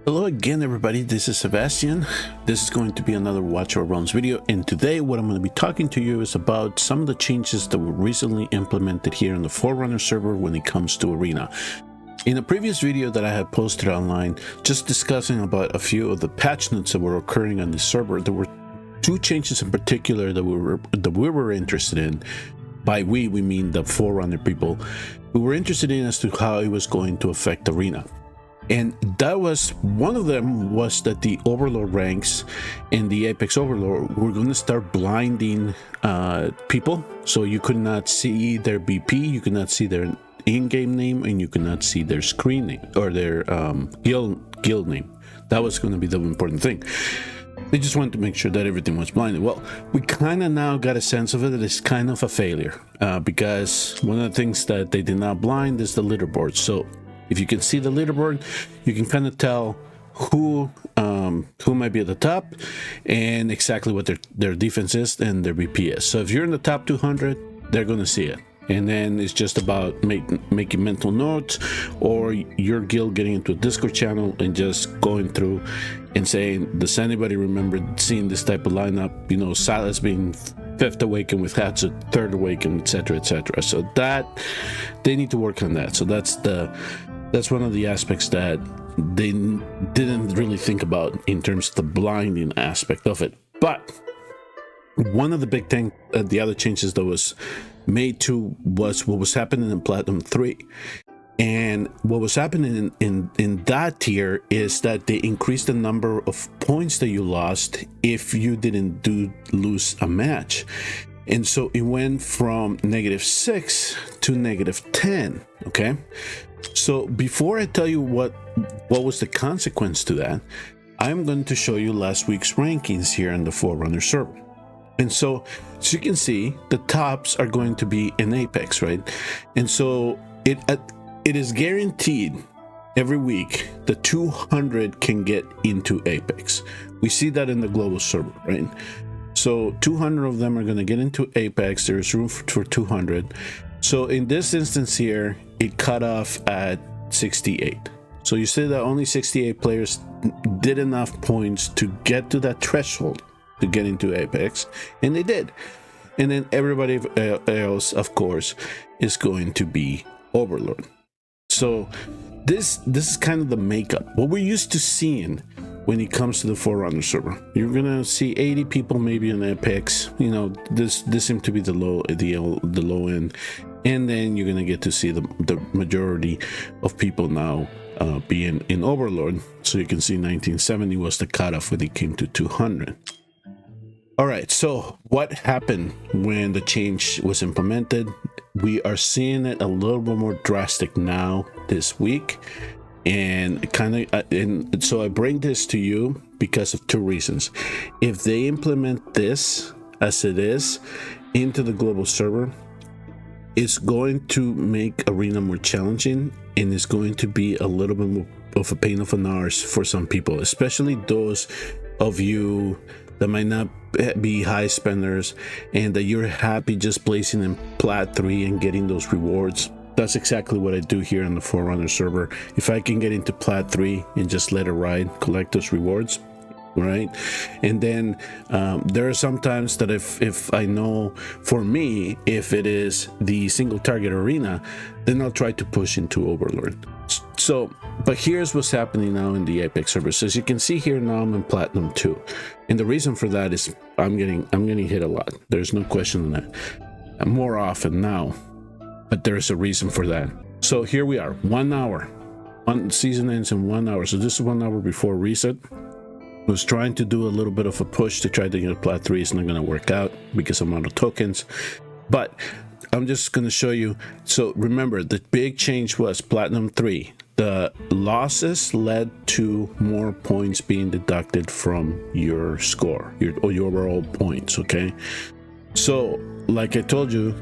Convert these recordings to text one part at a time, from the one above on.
Hello again, everybody. This is Sebastian. This is going to be another Watch Our Realms video, and today what I'm going to be talking to you is about some of the changes that were recently implemented here in the Forerunners server when it comes to Arena. In a previous video that I had posted online, just discussing about a few of the patch notes that were occurring on the server, there were two changes in particular that we were interested in. By we mean the Forerunner people. We were interested in as to how it was going to affect Arena. And that was one of them, was that the Overlord ranks in the Apex Overlord were going to start blinding people, so you could not see their BP, you could not see their in-game name, and you could not see their screen name or their guild name. That was going to be the important thing. They just wanted to make sure that everything was blinded. Well, we kind of now got a sense of it. It is kind of a failure because one of the things that they did not blind is the leaderboard. So if you can see the leaderboard, you can kind of tell who might be at the top and exactly what their defense is and their BP is. So if you're in the top 200, they're going to see it. And then it's just about making mental notes, or your guild getting into a Discord channel and just going through and saying, does anybody remember seeing this type of lineup? You know, Silas being 5th awakened with Hatsu 3rd awakened, etc., etc. So that they need to work on that. So that's one of the aspects that they didn't really think about in terms of the blinding aspect of it. But one of the big thing, the other changes that was made to was what was happening in Platinum 3. And what was happening in that tier is that they increased the number of points that you lost if you didn't lose a match. And so it went from -6 to -10, okay? So before I tell you what was the consequence to that, I'm going to show you last week's rankings here in the Forerunner server. And so, as you can see, the tops are going to be in Apex, right? And so it is guaranteed every week that 200 can get into Apex. We see that in the global server, right? So 200 of them are going to get into Apex. There's room for 200. So in this instance here, it cut off at 68. So you see that only 68 players did enough points to get to that threshold to get into Apex, and they did. And then everybody else, of course, is going to be Overlord. So this is kind of the makeup, what we're used to seeing when it comes to the Forerunner server. You're gonna see 80 people maybe in Apex. You know, this seemed to be the low end, and then you're gonna get to see the majority of people now being in Overlord. So you can see 1970 was the cutoff when it came to 200. All right, so what happened when the change was implemented? We are seeing it a little bit more drastic now this week, and so I bring this to you because of two reasons. If they implement this as it is into the global server, it's going to make Arena more challenging, and it's going to be a little bit more of a pain of an arse for some people, especially those of you that might not be high spenders and that you're happy just placing in Plat 3 and getting those rewards. That's exactly what I do here on the Forerunner server. If I can get into Plat 3 and just let it ride, collect those rewards, right? And then there are some times that if I know, for me, if it is the single target arena, then I'll try to push into Overlord. So, but here's what's happening now in the Apex server. So as you can see here, now I'm in Platinum 2. And the reason for that is I'm getting hit a lot. There's no question on that. More often now, but there's a reason for that. So here we are, 1 hour. One season ends in 1 hour. So this is 1 hour before reset. I was trying to do a little bit of a push to try to get a Plat 3. It's not going to work out because I'm out of tokens. But I'm just going to show you. So remember, the big change was Platinum 3. The losses led to more points being deducted from your score, your overall points, okay? So, like I told you,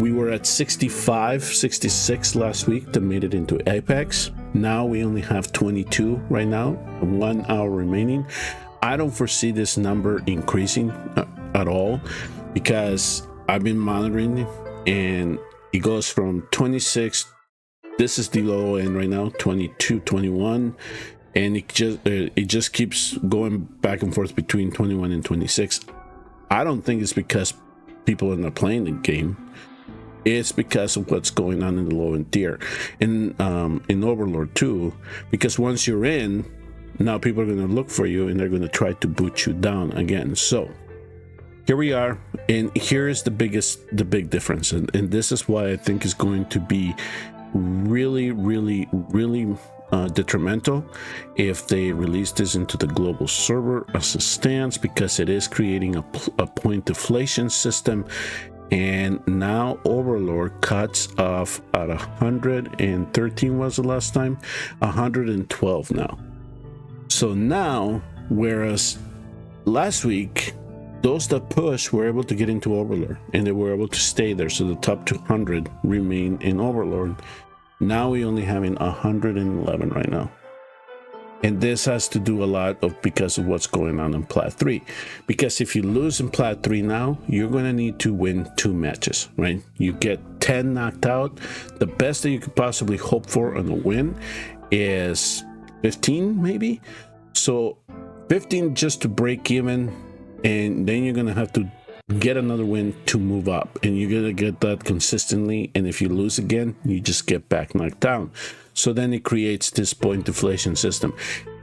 we were at 65, 66 last week that made it into Apex. Now we only have 22 right now, 1 hour remaining. I don't foresee this number increasing at all because I've been monitoring it, and it goes from 26. This is the low end right now, 22, 21, and it just keeps going back and forth between 21 and 26. I don't think it's because people are not playing the game. It's because of what's going on in the low end tier, in Overlord too. Because once you're in, now people are going to look for you and they're going to try to boot you down again. So here we are, and here is the big difference, and this is why I think is going to be really detrimental if they release this into the global server as it stands, because it is creating a point deflation system. And now Overlord cuts off at 113 was the last time, 112 now. So now, whereas last week those that push were able to get into Overlord and they were able to stay there, so the top 200 remain in Overlord. Now we only having 111 right now, and this has to do a lot of because of what's going on in Plat 3. Because if you lose in Plat 3 now, you're going to need to win 2 matches, right? You get 10 knocked out. The best that you could possibly hope for on a win is 15 maybe. So 15 just to break even, and then you're going to have to get another win to move up, and you're going to get that consistently. And if you lose again, you just get back knocked down. So then it creates this point deflation system.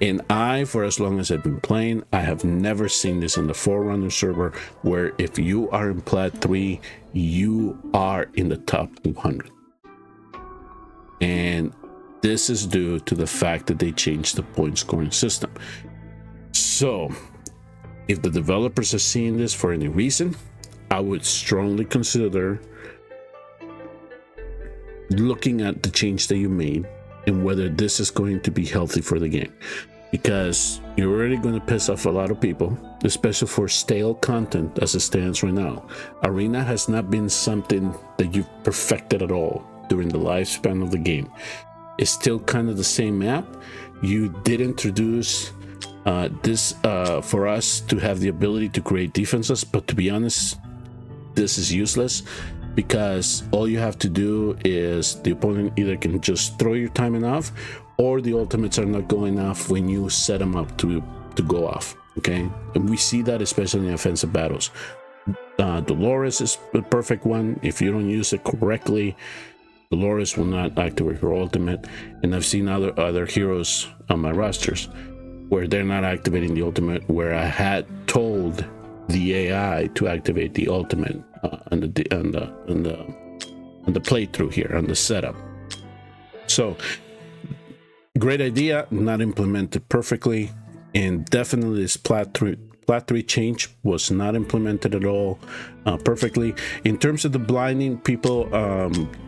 And for as long as I've been playing, I have never seen this in the Forerunners server, where if you are in Plat 3, you are in the top 200. And this is due to the fact that they changed the point scoring system. So if the developers are seeing this for any reason, I would strongly consider looking at the change that you made and whether this is going to be healthy for the game, because you're already going to piss off a lot of people, especially for stale content as it stands right now. Arena has not been something that you've perfected at all during the lifespan of the game. It's still kind of the same map. You did introduce this for us to have the ability to create defenses, but to be honest, this is useless, because all you have to do is the opponent either can just throw your timing off, or the ultimates are not going off when you set them up to go off. Okay, and we see that especially in offensive battles. Dolores is the perfect one. If you don't use it correctly, Dolores will not activate her ultimate. And I've seen other heroes on my rosters where they're not activating the ultimate, where I had told the AI to activate the ultimate on the playthrough here, on the setup. So great idea, not implemented perfectly, and definitely this Plat 3 change was not implemented at all perfectly. In terms of the blinding, people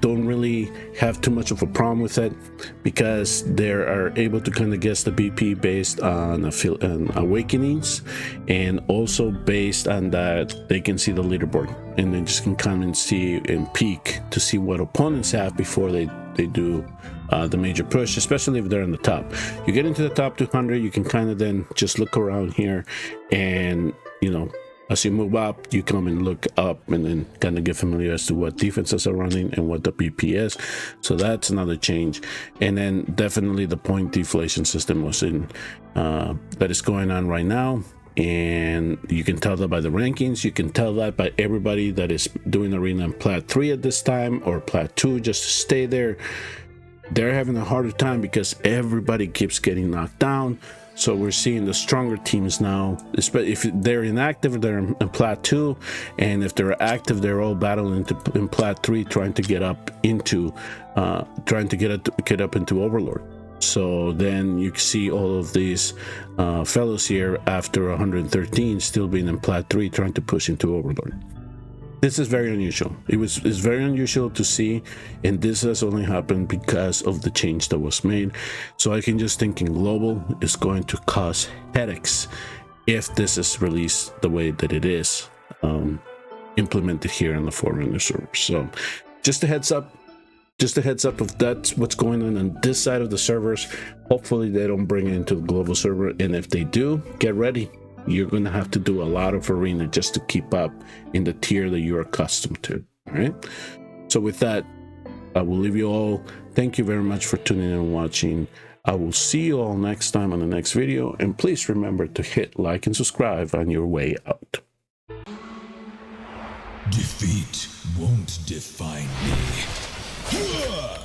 don't really have too much of a problem with it, because they are able to kind of guess the BP based on awakenings, and also based on that they can see the leaderboard, and they just can come and see and peek to see what opponents have before they do the major push, especially if they're in the top. You get into the top 200, you can kind of then just look around here, and you know, as you move up, you come and look up and then kind of get familiar as to what defenses are running and what the BP is. So that's another change. And then definitely the point deflation system was in that is going on right now, and you can tell that by the rankings. You can tell that by everybody that is doing arena in Plat 3 at this time, or Plat 2, just to stay there. They're having a harder time because everybody keeps getting knocked down. So we're seeing the stronger teams now, especially if they're inactive, they're in Plat 2, and if they're active, they're all battling in Plat 3, trying to get up into get up into Overlord. So then you see all of these fellows here after 113 still being in Plat 3, trying to push into Overlord. This is very unusual. It's very unusual to see, and this has only happened because of the change that was made. So I can just think in global is going to cause headaches if this is released the way that it is implemented here on the Forerunners server. So just a heads up of that's what's going on this side of the servers. Hopefully they don't bring it into the global server, and if they do, get ready. You're going to have to do a lot of arena just to keep up in the tier that you're accustomed to. All right. So with that, I will leave you all. Thank you very much for tuning in and watching. I will see you all next time on the next video, and please remember to hit like and subscribe on your way out. Defeat won't define me.